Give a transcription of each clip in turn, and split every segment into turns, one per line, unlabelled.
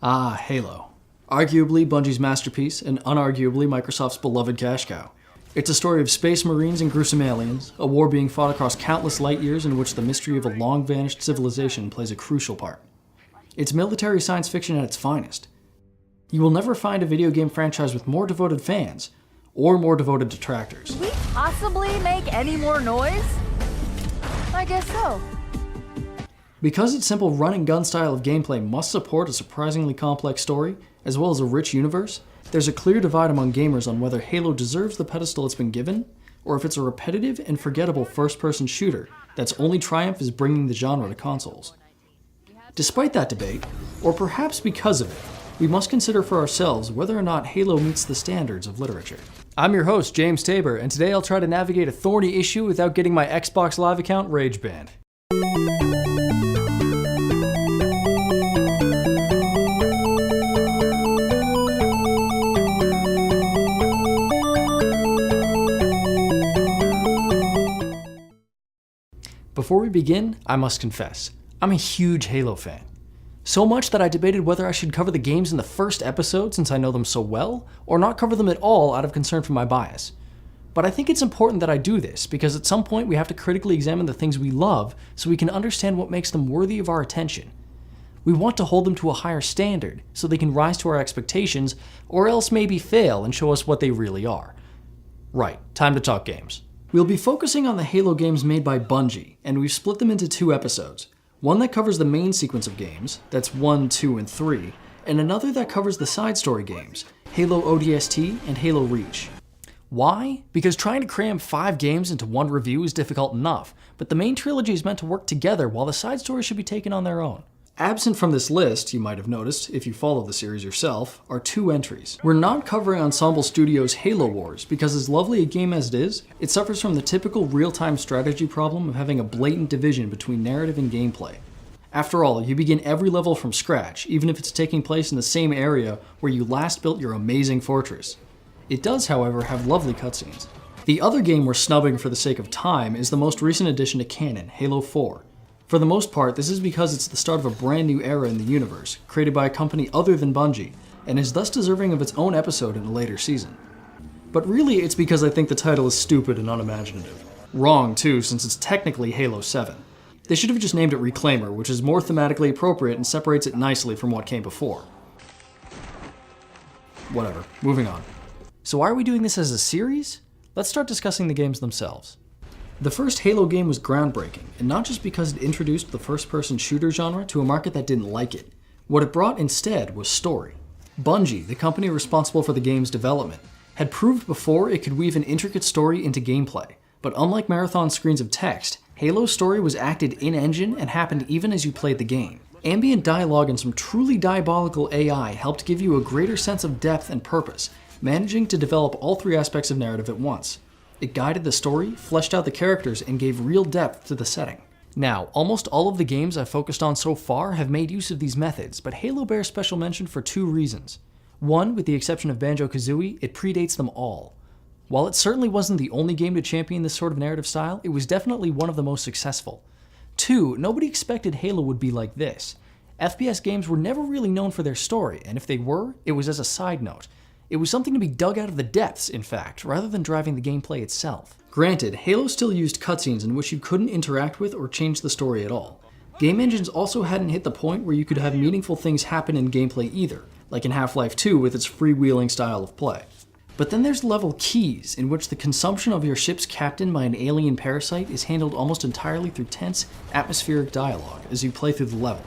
Ah, Halo. Arguably Bungie's masterpiece and unarguably Microsoft's beloved cash cow. It's a story of space marines and gruesome aliens, a war being fought across countless light years in which the mystery of a long-vanished civilization plays a crucial part. It's military science fiction at its finest. You will never find a video game franchise with more devoted fans, or more devoted detractors.
Can we possibly make any more noise? I guess so.
Because its simple run-and-gun style of gameplay must support a surprisingly complex story, as well as a rich universe, there's a clear divide among gamers on whether Halo deserves the pedestal it's been given, or if it's a repetitive and forgettable first-person shooter that's only triumph is bringing the genre to consoles. Despite that debate, or perhaps because of it, we must consider for ourselves whether or not Halo meets the standards of literature. I'm your host, James Tabor, and today I'll try to navigate a thorny issue without getting my Xbox Live account rage banned. Before we begin, I must confess, I'm a huge Halo fan. So much that I debated whether I should cover the games in the first episode since I know them so well, or not cover them at all out of concern for my bias. But I think it's important that I do this, because at some point we have to critically examine the things we love so we can understand what makes them worthy of our attention. We want to hold them to a higher standard so they can rise to our expectations, or else maybe fail and show us what they really are. Right, time to talk games. We'll be focusing on the Halo games made by Bungie, and we've split them into two episodes. One that covers the main sequence of games, that's 1, 2, and 3, and another that covers the side story games, Halo ODST and Halo Reach. Why? Because trying to cram 5 games into one review is difficult enough, but the main trilogy is meant to work together while the side stories should be taken on their own. Absent from this list, you might have noticed, if you follow the series yourself, are 2 entries. We're not covering Ensemble Studios' Halo Wars, because as lovely a game as it is, it suffers from the typical real-time strategy problem of having a blatant division between narrative and gameplay. After all, you begin every level from scratch, even if it's taking place in the same area where you last built your amazing fortress. It does, however, have lovely cutscenes. The other game we're snubbing for the sake of time is the most recent addition to canon, Halo 4. For the most part, this is because it's the start of a brand new era in the universe, created by a company other than Bungie, and is thus deserving of its own episode in a later season. But really, it's because I think the title is stupid and unimaginative. Wrong, too, since it's technically Halo 7. They should have just named it Reclaimer, which is more thematically appropriate and separates it nicely from what came before. Whatever, moving on. So why are we doing this as a series? Let's start discussing the games themselves. The first Halo game was groundbreaking, and not just because it introduced the first-person shooter genre to a market that didn't like it. What it brought instead was story. Bungie, the company responsible for the game's development, had proved before it could weave an intricate story into gameplay, but unlike marathon screens of text, Halo's story was acted in-engine and happened even as you played the game. Ambient dialogue and some truly diabolical AI helped give you a greater sense of depth and purpose, managing to develop all 3 aspects of narrative at once. It guided the story, fleshed out the characters, and gave real depth to the setting. Now, almost all of the games I've focused on so far have made use of these methods, but Halo bears special mention for 2 reasons. One, with the exception of Banjo-Kazooie, it predates them all. While it certainly wasn't the only game to champion this sort of narrative style, it was definitely one of the most successful. 2, nobody expected Halo would be like this. FPS games were never really known for their story, and if they were, it was as a side note. It was something to be dug out of the depths, in fact, rather than driving the gameplay itself. Granted, Halo still used cutscenes in which you couldn't interact with or change the story at all. Game engines also hadn't hit the point where you could have meaningful things happen in gameplay either, like in Half-Life 2 with its freewheeling style of play. But then there's level keys, in which the consumption of your ship's captain by an alien parasite is handled almost entirely through tense, atmospheric dialogue as you play through the level.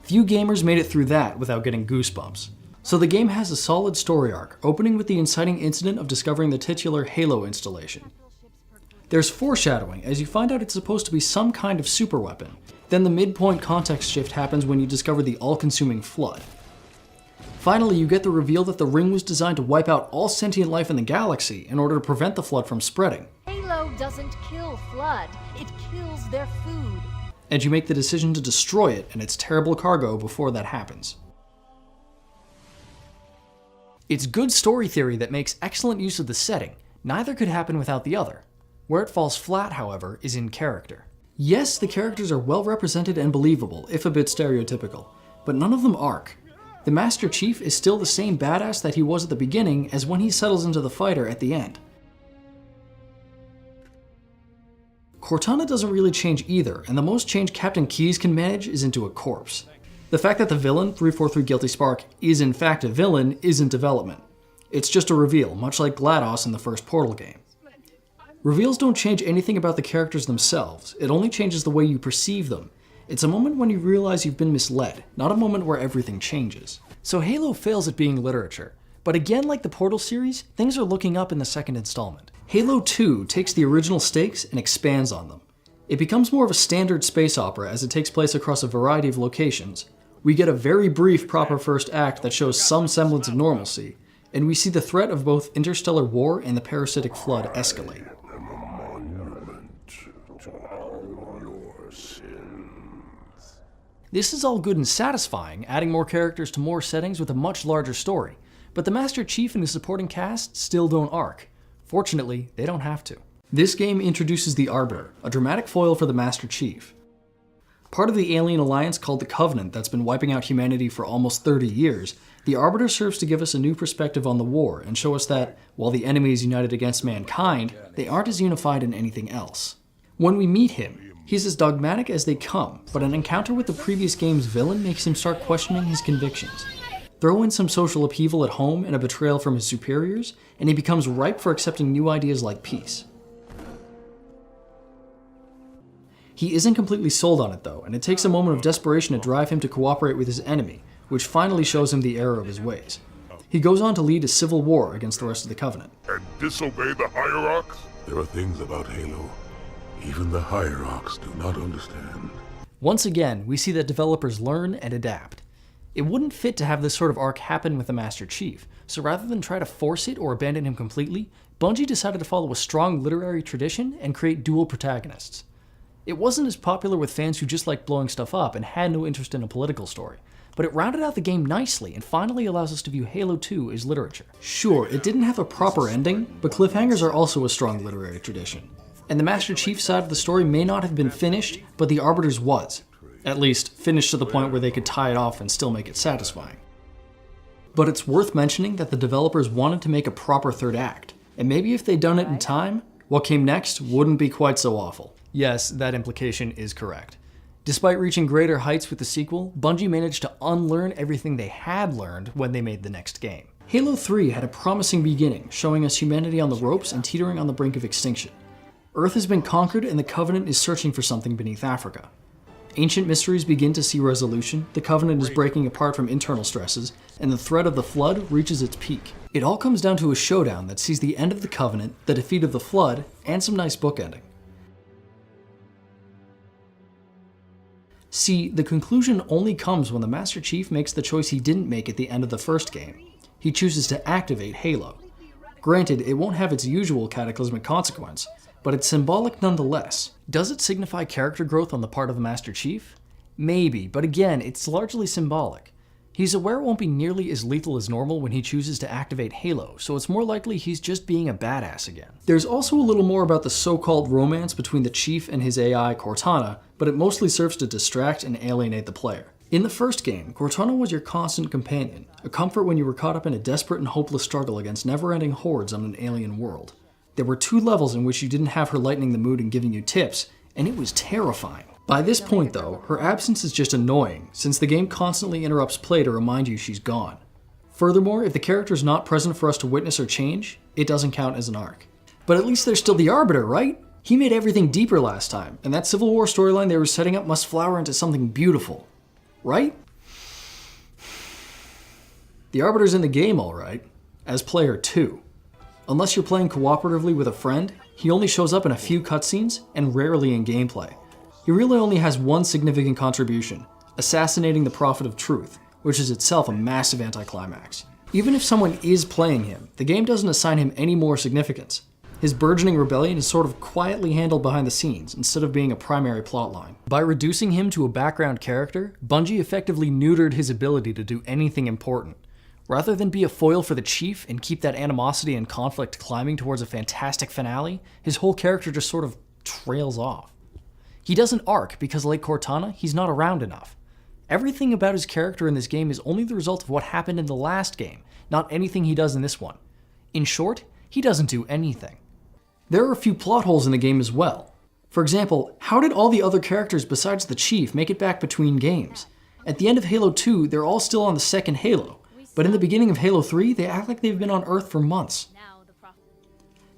Few gamers made it through that without getting goosebumps. So the game has a solid story arc, opening with the inciting incident of discovering the titular Halo installation. There's foreshadowing, as you find out it's supposed to be some kind of superweapon. Then the midpoint context shift happens when you discover the all-consuming flood. Finally, you get the reveal that the ring was designed to wipe out all sentient life in the galaxy in order to prevent the flood from spreading.
Halo doesn't kill Flood, it kills their food.
And you make the decision to destroy it and its terrible cargo before that happens. It's good story theory that makes excellent use of the setting. Neither could happen without the other. Where it falls flat, however, is in character. Yes, the characters are well represented and believable, if a bit stereotypical, but none of them arc. The Master Chief is still the same badass that he was at the beginning as when he settles into the fighter at the end. Cortana doesn't really change either, and the most change Captain Keyes can manage is into a corpse. The fact that the villain, 343 Guilty Spark, is in fact a villain isn't development. It's just a reveal, much like GLaDOS in the first Portal game. Reveals don't change anything about the characters themselves, it only changes the way you perceive them. It's a moment when you realize you've been misled, not a moment where everything changes. So Halo fails at being literature, but again like the Portal series, things are looking up in the second installment. Halo 2 takes the original stakes and expands on them. It becomes more of a standard space opera as it takes place across a variety of locations. We get a very brief proper first act that shows some semblance of normalcy, and we see the threat of both interstellar war and the parasitic flood escalate. This is all good and satisfying, adding more characters to more settings with a much larger story, but the Master Chief and his supporting cast still don't arc. Fortunately, they don't have to. This game introduces the Arbiter, a dramatic foil for the Master Chief. Part of the alien alliance called the Covenant that's been wiping out humanity for almost 30 years, the Arbiter serves to give us a new perspective on the war and show us that, while the enemy is united against mankind, they aren't as unified in anything else. When we meet him, he's as dogmatic as they come, but an encounter with the previous game's villain makes him start questioning his convictions. Throw in some social upheaval at home and a betrayal from his superiors, and he becomes ripe for accepting new ideas like peace. He isn't completely sold on it though, and it takes a moment of desperation to drive him to cooperate with his enemy, which finally shows him the error of his ways. He goes on to lead a civil war against the rest of the Covenant.
And disobey the Hierarchs?
There are things about Halo even the Hierarchs do not understand.
Once again, we see that developers learn and adapt. It wouldn't fit to have this sort of arc happen with the Master Chief, so rather than try to force it or abandon him completely, Bungie decided to follow a strong literary tradition and create dual protagonists. It wasn't as popular with fans who just liked blowing stuff up and had no interest in a political story, but it rounded out the game nicely and finally allows us to view Halo 2 as literature. Sure, it didn't have a proper ending, but cliffhangers are also a strong literary tradition. And the Master Chief side of the story may not have been finished, but the Arbiter's was. At least, finished to the point where they could tie it off and still make it satisfying. But it's worth mentioning that the developers wanted to make a proper third act, and maybe if they'd done it in time, what came next wouldn't be quite so awful. Yes, that implication is correct. Despite reaching greater heights with the sequel, Bungie managed to unlearn everything they had learned when they made the next game. Halo 3 had a promising beginning, showing us humanity on the ropes and teetering on the brink of extinction. Earth has been conquered and the Covenant is searching for something beneath Africa. Ancient mysteries begin to see resolution, the Covenant is breaking apart from internal stresses, and the threat of the Flood reaches its peak. It all comes down to a showdown that sees the end of the Covenant, the defeat of the Flood, and some nice bookending. See, the conclusion only comes when the Master Chief makes the choice he didn't make at the end of the first game. He chooses to activate Halo. Granted, it won't have its usual cataclysmic consequence, but it's symbolic nonetheless. Does it signify character growth on the part of the Master Chief? Maybe, but again, it's largely symbolic. He's aware it won't be nearly as lethal as normal when he chooses to activate Halo, so it's more likely he's just being a badass again. There's also a little more about the so-called romance between the Chief and his AI, Cortana, but it mostly serves to distract and alienate the player. In the first game, Cortana was your constant companion, a comfort when you were caught up in a desperate and hopeless struggle against never-ending hordes on an alien world. There were 2 levels in which you didn't have her lightening the mood and giving you tips, and it was terrifying. By this point though, her absence is just annoying, since the game constantly interrupts play to remind you she's gone. Furthermore, if the character's not present for us to witness or change, it doesn't count as an arc. But at least there's still the Arbiter, right? He made everything deeper last time, and that Civil War storyline they were setting up must flower into something beautiful. Right? The Arbiter's in the game alright, as player 2. Unless you're playing cooperatively with a friend, he only shows up in a few cutscenes and rarely in gameplay. He really only has one significant contribution, assassinating the Prophet of Truth, which is itself a massive anticlimax. Even if someone is playing him, the game doesn't assign him any more significance. His burgeoning rebellion is sort of quietly handled behind the scenes, instead of being a primary plotline. By reducing him to a background character, Bungie effectively neutered his ability to do anything important. Rather than be a foil for the Chief and keep that animosity and conflict climbing towards a fantastic finale, his whole character just sort of trails off. He doesn't arc because, like Cortana, he's not around enough. Everything about his character in this game is only the result of what happened in the last game, not anything he does in this one. In short, he doesn't do anything. There are a few plot holes in the game as well. For example, how did all the other characters besides the Chief make it back between games? At the end of Halo 2, they're all still on the second Halo, but in the beginning of Halo 3, they act like they've been on Earth for months.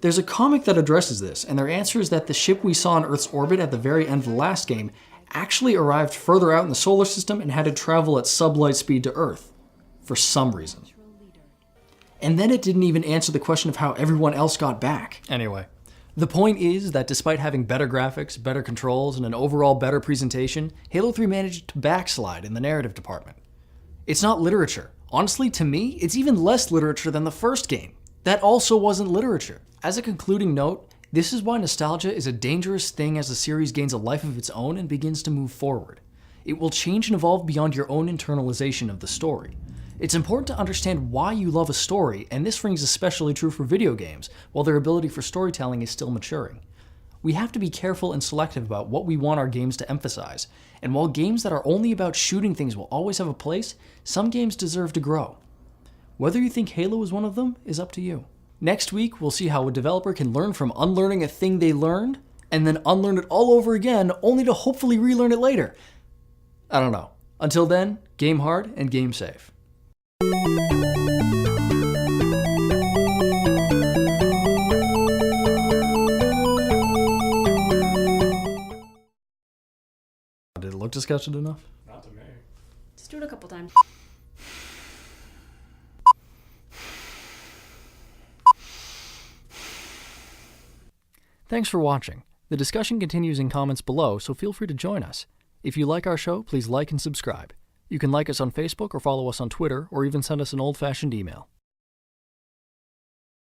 There's a comic that addresses this, and their answer is that the ship we saw in Earth's orbit at the very end of the last game actually arrived further out in the solar system and had to travel at sublight speed to Earth, for some reason. And then it didn't even answer the question of how everyone else got back. Anyway, the point is that despite having better graphics, better controls, and an overall better presentation, Halo 3 managed to backslide in the narrative department. It's not literature. Honestly, to me, it's even less literature than the first game. That also wasn't literature. As a concluding note, this is why nostalgia is a dangerous thing as the series gains a life of its own and begins to move forward. It will change and evolve beyond your own internalization of the story. It's important to understand why you love a story, and this rings especially true for video games, while their ability for storytelling is still maturing. We have to be careful and selective about what we want our games to emphasize, and while games that are only about shooting things will always have a place, some games deserve to grow. Whether you think Halo is one of them is up to you. Next week, we'll see how a developer can learn from unlearning a thing they learned, and then unlearn it all over again, only to hopefully relearn it later. I don't know. Until then, game hard and game safe. Did it look disgusted enough?
Not to me.
Just do it a couple times.
Thanks for watching. The discussion continues in comments below, so feel free to join us. If you like our show, please like and subscribe. You can like us on Facebook or follow us on Twitter, or even send us an old-fashioned email.